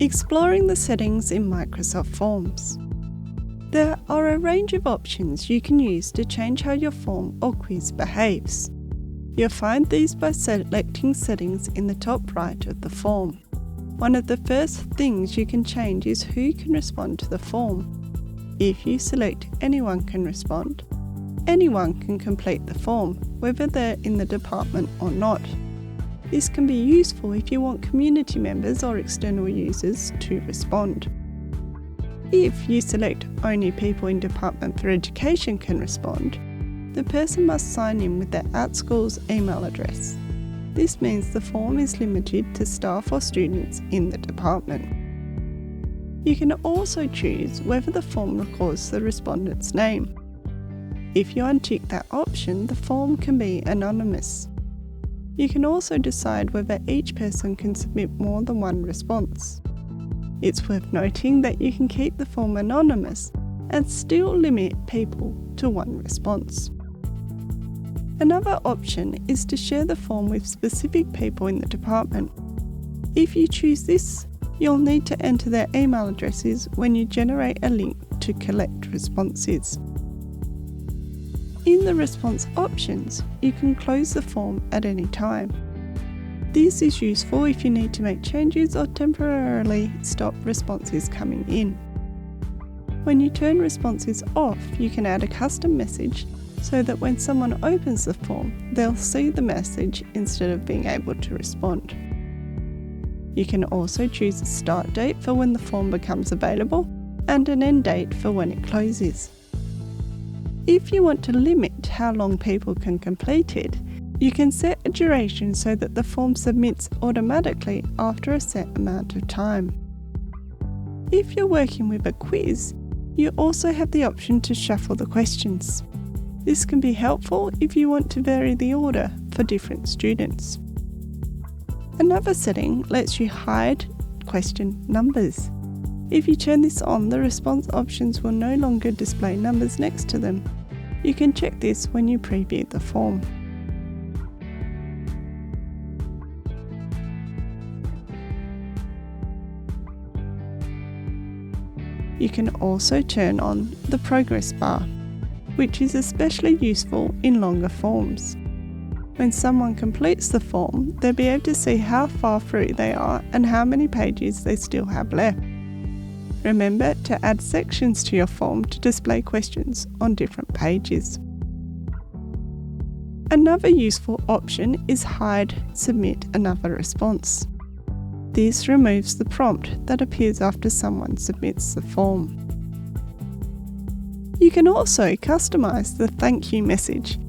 Exploring the settings in Microsoft Forms. There are a range of options you can use to change how your form or quiz behaves. You'll find these by selecting settings in the top right of the form. One of the first things you can change is who can respond to the form. If you select anyone can respond, anyone can complete the form, whether they're in the department or not. This can be useful if you want community members or external users to respond. If you select only people in Department for Education can respond, the person must sign in with their @school's email address. This means the form is limited to staff or students in the department. You can also choose whether the form records the respondent's name. If you untick that option, the form can be anonymous. You can also decide whether each person can submit more than one response. It's worth noting that you can keep the form anonymous and still limit people to one response. Another option is to share the form with specific people in the department. If you choose this, you'll need to enter their email addresses when you generate a link to collect responses. In the response options, you can close the form at any time. This is useful if you need to make changes or temporarily stop responses coming in. When you turn responses off, you can add a custom message so that when someone opens the form, they'll see the message instead of being able to respond. You can also choose a start date for when the form becomes available and an end date for when it closes. If you want to limit how long people can complete it, you can set a duration so that the form submits automatically after a set amount of time. If you're working with a quiz, you also have the option to shuffle the questions. This can be helpful if you want to vary the order for different students. Another setting lets you hide question numbers. If you turn this on, the response options will no longer display numbers next to them. You can check this when you preview the form. You can also turn on the progress bar, which is especially useful in longer forms. When someone completes the form, they'll be able to see how far through they are and how many pages they still have left. Remember to add sections to your form to display questions on different pages. Another useful option is hide submit another response. This removes the prompt that appears after someone submits the form. You can also customize the thank you message.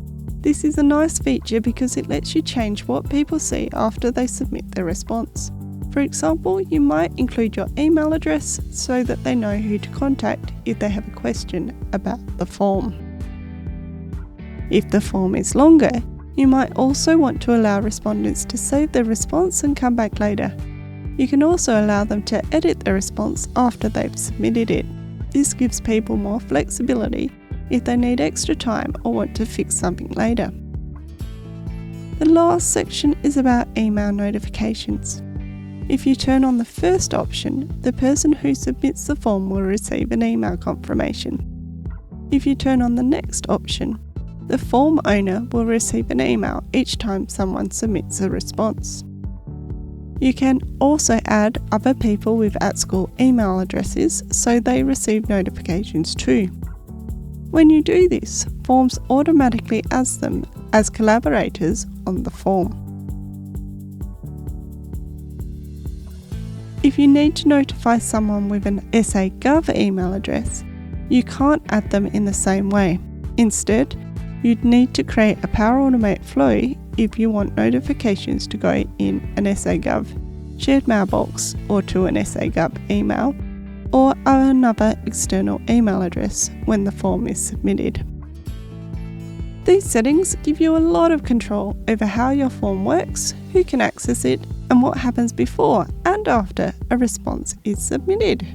This is a nice feature because it lets you change what people see after they submit their response. For example, you might include your email address so that they know who to contact if they have a question about the form. If the form is longer, you might also want to allow respondents to save their response and come back later. You can also allow them to edit the response after they've submitted it. This gives people more flexibility if they need extra time or want to fix something later. The last section is about email notifications. If you turn on the first option, the person who submits the form will receive an email confirmation. If you turn on the next option, the form owner will receive an email each time someone submits a response. You can also add other people with @school email addresses so they receive notifications too. When you do this, Forms automatically add them as collaborators on the form. If you need to notify someone with an SA.gov email address, you can't add them in the same way. Instead, you'd need to create a Power Automate flow if you want notifications to go in an SA.gov shared mailbox or to an SA.gov email or another external email address when the form is submitted. These settings give you a lot of control over how your form works, who can access it, and what happens before and after a response is submitted.